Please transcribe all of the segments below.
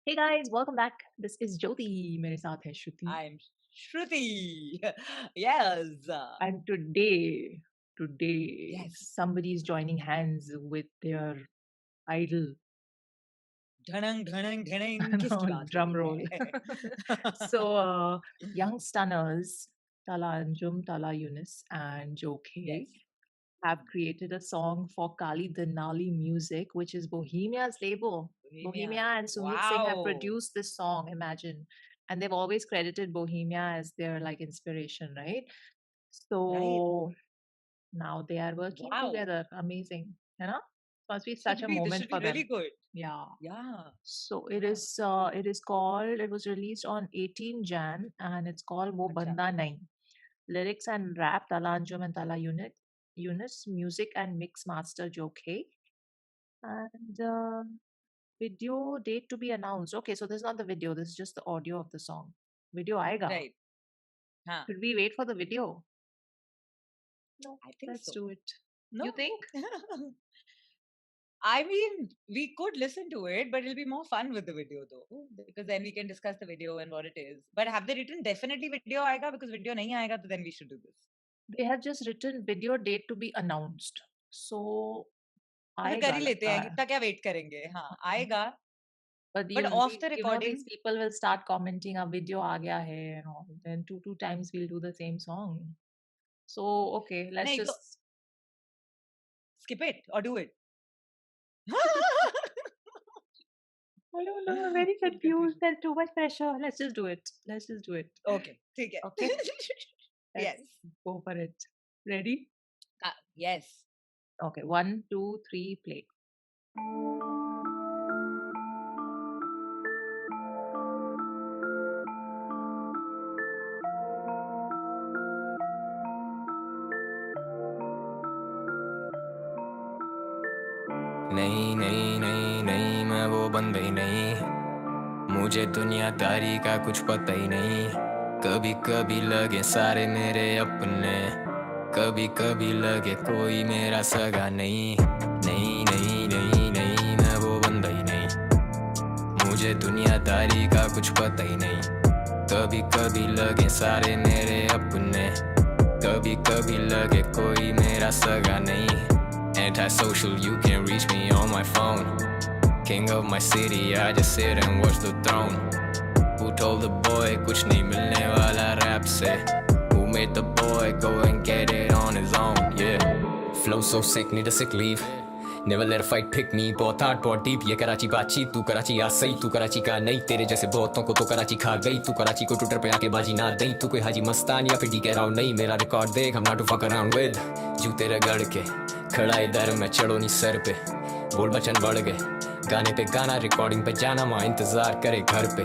Hey guys, welcome back. This is Jyoti. मेरे साथ है श्रुति. I'm Shruti. Yes. And today, Yes. somebody is joining hands with their idol. धड़ंग धड़ंग धड़ंग किसकी No, बात हो drum roll. रही है? So, young stunners Tala Anjum, Tala Yunus, and Joe K Yes. have created a song for Kali Denali Music, which is Bohemia's label. Bohemia. Bohemia and Sumit Singh have Wow. produced this song, imagine. And they've always credited Bohemia as their like inspiration, right? Right. So now they are working Wow. together. Amazing. You know? Must be such Should a be. This moment should be for really them. good. Yeah. Yeah. So Yeah. it is called, it was released on 18 Jan and it's called Wo अच्छा. Banda Nahi. Lyrics and rap, Tala Anjum and Tala Yunus, music and mix master Joe K. And video date to be announced. Okay, so this is not the video, this is just the audio of the song. Video aega. Right. हाँ. Should we wait for the video? No, I think let's so. do it. No. You think? I mean, we could listen to it, but it'll be more fun with the video though, because then we can discuss the video and what it is. But have they written definitely video आएगा? Because video नहीं आएगा, तो then we should do this. They have just written video date to be announced. So मतलब कर आएगा ही लेते लगता हैं, है. इतना क्या वेट करेंगे? हाँ, आएगा. But But off the you know recording, these people will start commenting a video aa gaya hai and all. Then two times we'll do the same song. So okay, let's नहीं तो just skip it or do it. I don't know, I'm very Full confused. confusion. There's too much pressure. Let's just do it. Let's just do it. Okay, ठीक है. Okay? Yes. Let's go for it. Ready? Yes. Okay, 1, 2, 3, play. नहीं नहीं नहीं नहीं मैं वो बंदा ही नहीं, मुझे दुनियादारी का कुछ पता ही नहीं. कभी कभी लगे सारे मेरे अपने, कभी कभी लगे कोई मेरा सगा नहीं. नहीं नहीं नहीं नहीं मैं वो बंदा ही नहीं, मुझे दुनियादारी का कुछ पता ही नहीं. कभी कभी लगे सारे मेरे अपने, कभी कभी लगे कोई मेरा सगा नहीं. Antisocial, you can reach me on my phone. King of my city, I just sit and watch the throne. Who told the boy कुछ नहीं मिलने वाला rap से? Who made the boy go and get it on his own? Yeah. Flow so sick, need a sick leave. Never let a fight pick me. बहुत hard, बहुत deep. ये कराची बातचीत, तू कराची आ सही, तू कराची का नहीं. तेरे जैसे बहुतों को तो कराची खा गई. तू कराची को ट्विटर पे आके बाजी ना दई. तू कोई हाजी मस्तान या फिर डी के राव नहीं. मेरा रिकॉर्ड देख, I'm not to fuck around with. जूते रगड़ के खड़ा इधर मैं चढ़ो नहीं सर पे. बोल बचन बढ़ गए, गाने पे गाना, रिकॉर्डिंग पे जाना, माँ इंतजार करे घर पे.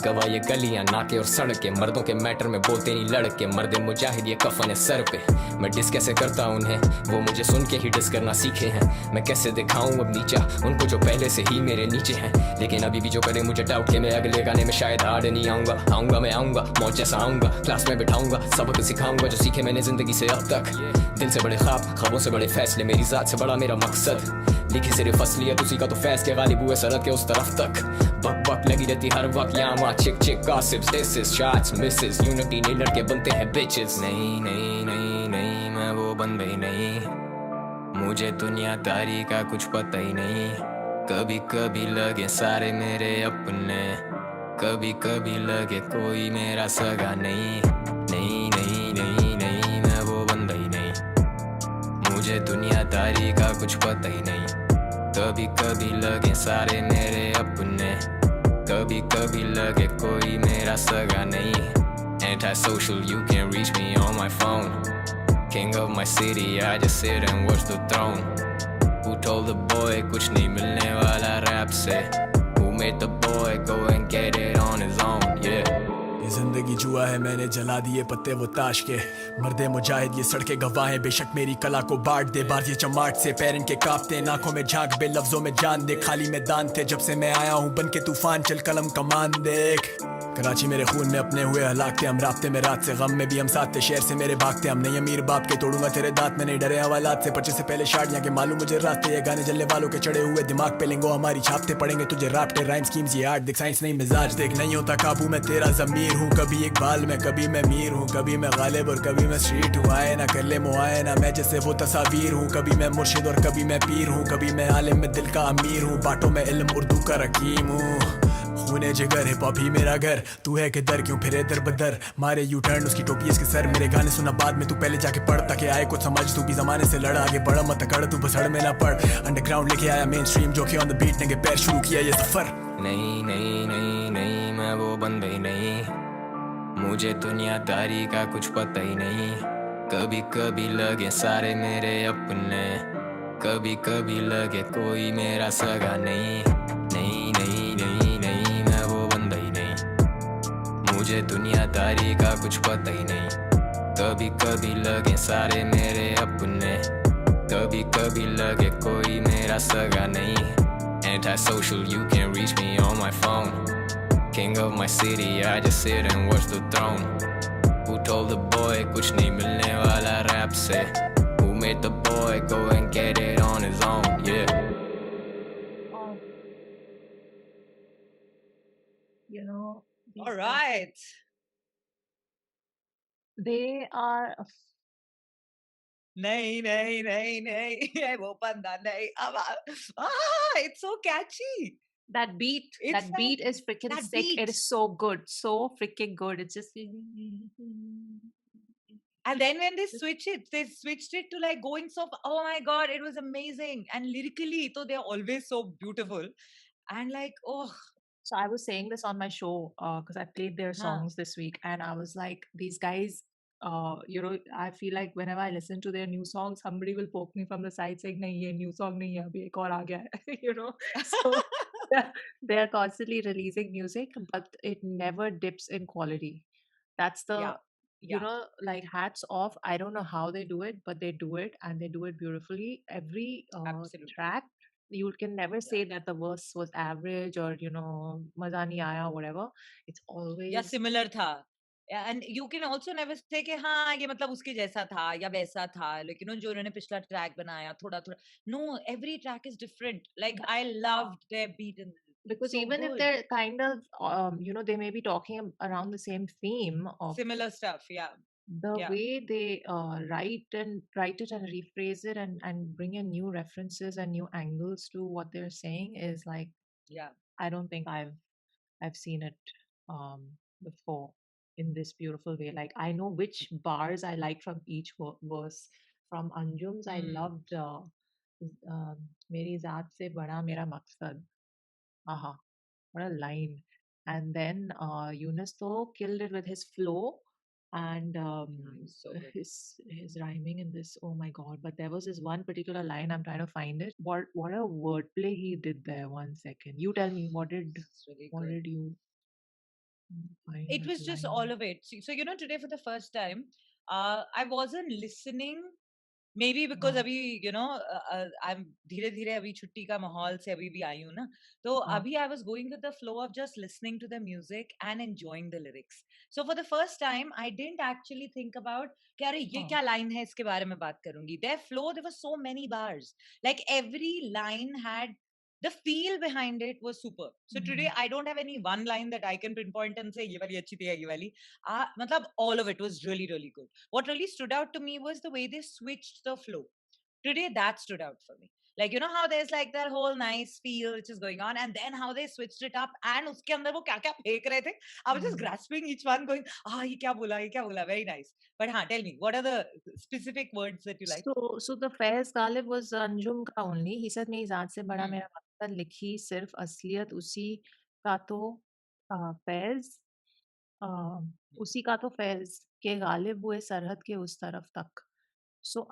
गवा ये गलियां, नाके और सड़कें, मर्दों के मैटर में बोलते नहीं लड़के. मर्दे मुजाहिद ये कफन है सर पे. मैं डिस कैसे करता उन्हें, वो मुझे सुन के ही डिस करना सीखे हैं. मैं कैसे दिखाऊं अब नीचा उनको जो पहले से ही मेरे नीचे हैं. लेकिन अभी भी जो करे मुझे डाउट के मैं अगले गाने में शायद हार्ड नहीं आऊंगा. आऊंगा मैं आऊंगा, मौज जैसा आऊंगा, क्लास में बिठाऊंगा, सबक सिखाऊंगा जो सीखे मैंने जिंदगी से अब तक. दिल से बड़े ख्वाब, ख्वाबों से बड़े फैसले, मेरी जात से बड़ा मेरा मकसद. लिखी सिर्फ असलियत उसी का तो फैस के गालिब हुए सरहद के उस तरफ तक. बक बक लगी रहती हर वक्त यहाँ वहाँ, चिक चिक gossips, dishes, shots, Mrs, unity नहीं लड़के बनते हैं बिचेस. नहीं नहीं नहीं नहीं मैं वो बंदा ही नहीं, मुझे दुनियादारी का कुछ पता ही नहीं. कभी कभी लगे सारे मेरे अपने, कभी कभी लगे कोई मेरा सगा नहीं. नहीं नहीं नहीं नहीं मैं वो बंदा ही नहीं, मुझे दुनियादारी का कुछ पता ही नहीं. कभी कभी लगे सारे मेरे अपने, कभी कभी लगे कोई मेरा सगा नहीं. Antisocial, you can reach me on my phone. King of my city, I just sit and watch the throne. Who told the boy कुछ नहीं मिलने वाला rap से? Who made the boy go and get it on his own? Yeah. ये जिंदगी जुआ है, मैंने जला दिए पत्ते वो ताश के. मर्दे मुजाहिद ये सड़के गवाह हैं, बेशक मेरी कला को बांट दे. बार ये चमाट से पैरन के कांपते, आंखों में झांक बे लफ्जों में जान दे. खाली मैदान थे जब से मैं आया हूँ बन के तूफान, चल कलम कमान देख. कराची मेरे खून में अपने हुए हलाक थे हम रास्ते में रात से गम में भी हम साथ थे शहर से मेरे भागते हम नहीं अमीर बाप के तोड़ूंगा तेरे दांत में नहीं डरे हवालात से पर्चे से पहले शार्ट यहाँ के मालूम मुझे रास्ते ये गाने जलने वालों के चढ़े हुए दिमाग पे लेंगो हमारी छापते पड़ेंगे तुझे राफ्टे राइम स्कीम्स ये आर्ट देख साइंस नहीं मिजाज देख नहीं होता काबू में तेरा जमीर हूँ कभी एक बाल में कभी मैं मीर हूँ कभी मैं गालिब और कभी मैं स्ट्रीट हूँ आए ना कर ले मुआयना मैं जैसे वो तस्वीर हूँ कभी मैं मुर्शिद और कभी मैं पीर हूँ कभी मैं आलिम में दिल का अमीर हूँ बाटों में इल्म उर्दू का रकीम हूँ खूने जिगर हिप हॉप ही मेरा घर तू है किधर क्यों फिरे दर बदर मारे यू टर्न उसकी टोपी इसके सर मेरे गाने सुना बाद में तू पहले जाके पढ़ ताकि आए कुछ समझ तू भी जमाने से लड़ आगे बढ़ा मत अकड़ तू बसड़ में ना पड़ अंडरग्राउंड लेके आया मेन स्ट्रीम जो कि ऑन द बीट ने पैर शुरू किया ये सफर नहीं नहीं नहीं नहीं मैं वो बंदा ही नहीं मुझे दुनियादारी का कुछ पता ही नहीं कभी कभी लगे सारे मेरे अपने कभी कभी लगे कोई मेरा सगा नहीं नहीं नहीं नहीं नहीं मैं वो बंदा ही नहीं मुझे दुनियादारी का कुछ पता ही नहीं कभी कभी लगे सारे मेरे अपने कभी कभी लगे कोई मेरा सगा नहीं Antisocial, you can reach me on my phone. King of my city, I just sit and watch the throne. Who told the boy कुछ नहीं मिलने वाला rap से? Who made the boy go and get it on his own? Yeah. Oh, you know, these All guys, right. they are. नहीं नहीं नहीं नहीं ये वो बंदा नहीं अब it's so catchy. That beat, It's that beat is freaking that sick. It beat. is so good, so freaking good. It's just. And then when they switched it to like going so. Oh my god, it was amazing. And lyrically, so they're always so beautiful. And like, oh, So I was saying this on my show because I played their huh. songs this week, and I was like, these guys. You know, I feel like whenever I listen to their new songs, somebody will poke me from the side saying, "नहीं ये new song नहीं है अभी एक और आ गया है." You know, so they are constantly releasing music, but it never dips in quality. That's the Yeah, you yeah, know, like hats off. I don't know how they do it, but they do it and they do it beautifully. Every absolutely. track you can never Yeah. say that the verse was average or maza nahi aaya or whatever. It's या always similar था and you can also never say कि हाँ ये मतलब उसके जैसा था या वैसा था लेकिन जो उन्होंने पिछला ट्रैक बनाया थोड़ा थोड़ा no every track is different like I loved their beat in because so even if good they're kind of they may be talking around the same theme of similar stuff yeah the yeah way they write it and rephrase it and bring in new references and new angles to what they're saying is like yeah I don't think I've seen it before in this beautiful way. Like I know which bars I like from each verse. From Anjum's, I Hmm. loved "Meri zaat se bada mera maqsad." Aha, what a line! And then Yunus though killed it with his flow and He's so good his rhyming in this. Oh my god! But there was this one particular line I'm trying to find it. What a wordplay he did there. One second, you tell me it's really what good did you find it that was just line? all of it so you know today for the first time I wasn't listening maybe because हाँ, अभी you know I'm धीरे धीरे अभी छुट्टी का माहौल से अभी भी आई हूँ ना तो हाँ, अभी I was going with the flow of just listening to the music and enjoying the lyrics so for the first time I didn't actually think about कि अरे ये हाँ, क्या line है इसके बारे में बात करूंगी their flow there were so many bars like every line had the feel behind it was super so today I don't have any one line that I can pinpoint and say ये वाली अच्छी थी ये वाली मतलब all of it was really really good what really stood out to me was the way they switched the flow today that stood out for me like you know how there's like that whole nice feel which is going on and then how they switched it up and uske andar wo kya kya फेंक रहे थे I was just hmm. grasping each one going ये क्या बोला very nice but हाँ tell me what are the specific words that you like So the Faiz Ghalib was Anjum का only. He said मेरी जात से बड़ा hmm. मेरा मकसद लिखी सिर्फ असलियत उसी का तो फैज उसी का तो फैज के गालिब हुए सरहद के उस तरफ तक. So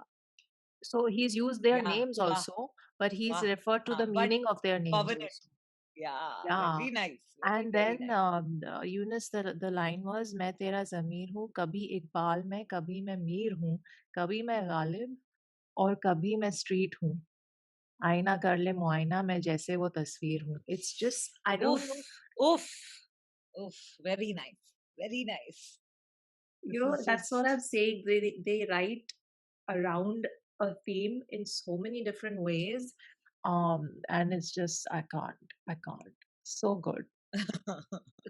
so he's used their yeah names वाह also, but he's वाह referred to the but meaning of their names covered it also. yeah Yeah. very nice very And very then nice Yunus, the line was मैं तेरा ज़मीर हूँ कभी इकबाल में कभी मैं मीर हूँ कभी मैं गालिब और कभी मैं स्ट्रीट हूँ आईना कर ले मुआयना मैं जैसे वो तस्वीर हूँ. It's just I don't oof know. oof Oof, very nice. Very nice. You This know, is that's what just I'm saying. They write around a theme in so many different ways. And it's just I can't. So good.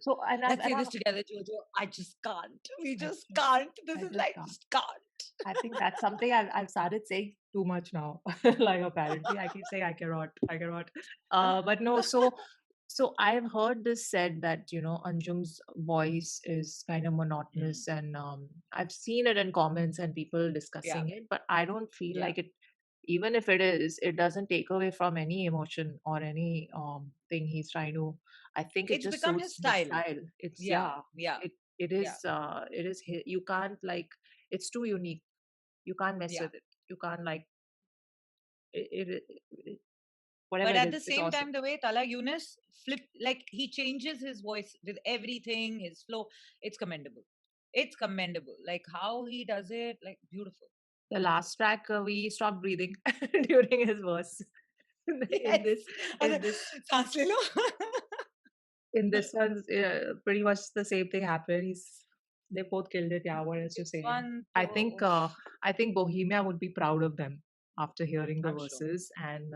So let's and say I've this together, Jojo. I just can't. We I just just can't. This I is just like can't. just can't. I think that's something I've started saying too much now. Like apparently I keep saying I cannot. But no, so I've heard this said that, you know, Anjum's voice is kind of Mm. monotonous, and I've seen it in comments and people Yeah, discussing it, but I don't feel yeah. like it. Even if it is, it doesn't take away from any emotion or any thing he's trying to. I think it It's just become his suits the style. style. It's Yeah, yeah. yeah, It yeah, is you can't like, it's too unique, you can't mess yeah. with it. You can't like it whatever But it at is. the It's same awesome. time, the way Tala Yunus flip, like he changes his voice with everything, his flow, it's commendable. It's commendable. Like how he does it, like beautiful. The last track, we stopped breathing during his verse. in Yes. this, अच्छा, in this, सांस ले लो. in this one, pretty much the same thing happened. They both killed it. Yeah, what else to This say? one, I to, think, oof, I think Bohemia would be proud of them after hearing the I'm sure. verses and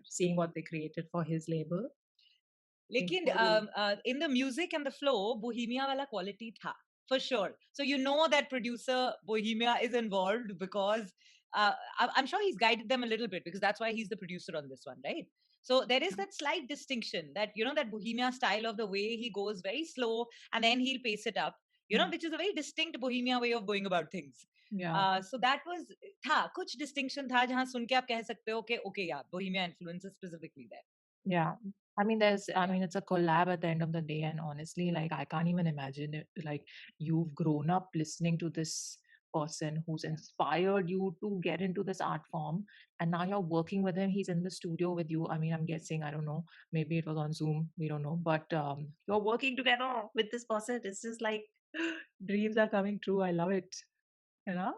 seeing what they created for his label. I think लेकिन they will. in the music and the flow, Bohemia वाला quality था for sure. So you know that producer Bohemia is involved because I'm sure he's guided them a little bit because that's why he's the producer on this one, right? So there is that slight distinction that you know that Bohemia style of the way he goes very slow and then he'll pace it up, you know, which is a very distinct Bohemia way of going about things. Yeah. So that was था कुछ distinction था जहाँ सुन के आप कह सकते हो कि okay yeah Bohemia influence is specifically there. Yeah. I mean, I Yeah. mean, it's a collab at the end of the day. And honestly, like, I can't even imagine it. Like, you've grown up listening to this person who's Yeah. inspired you to get into this art form. And now you're working with him. He's in the studio with you. I mean, I'm guessing, I don't know. Maybe it was on Zoom. We don't know. But you're working together with this person. It's just like dreams are coming true. I love it. You know?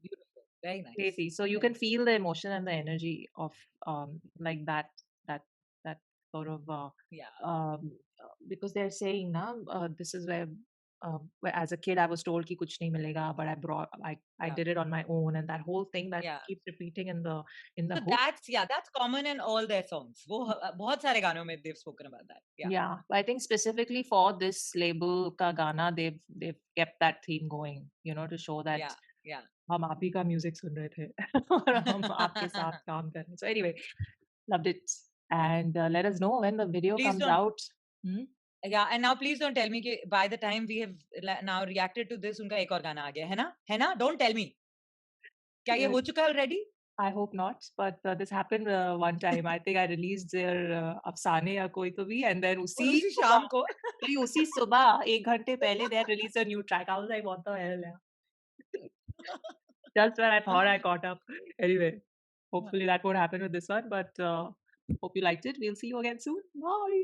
Beautiful. Very nice. Crazy. So you Very can nice. feel the emotion and the energy of like that that sort of Yeah. because they're saying now this is where as a kid I was told ki kuch nahi milega, but I Yeah. did it on my own, and that whole thing that Yeah. keeps repeating in the So hook. that's common in all their songs. वो बहुत सारे गानों में they've spoken about that. Yeah. Yeah, but I think specifically for this label ka gana, they've kept that theme going, you know, to show that Yeah. Yeah. हम आप ही का music सुन रहे थे और हम आपके साथ काम कर रहे हैं. So anyway, loved it. And let us know when the video Please comes don't. out. Hmm? Yeah, and now please don't tell me कि by the time we have now reacted to this उनका एक और गाना आ गया है ना? है ना? Don't tell me. क्या ये Uh, हो चुका है already? I hope not, but this happened one time. I think I released their अफसाने या कोई तो भी, and then और उसी शाम को. उसी सुबह 1 घंटे पहले they had released a new track. I was like, what the hell? Yeah. Just when I thought I caught up. Anyway, hopefully that won't happen with this one, but hope you liked it. We'll see you again soon. Bye.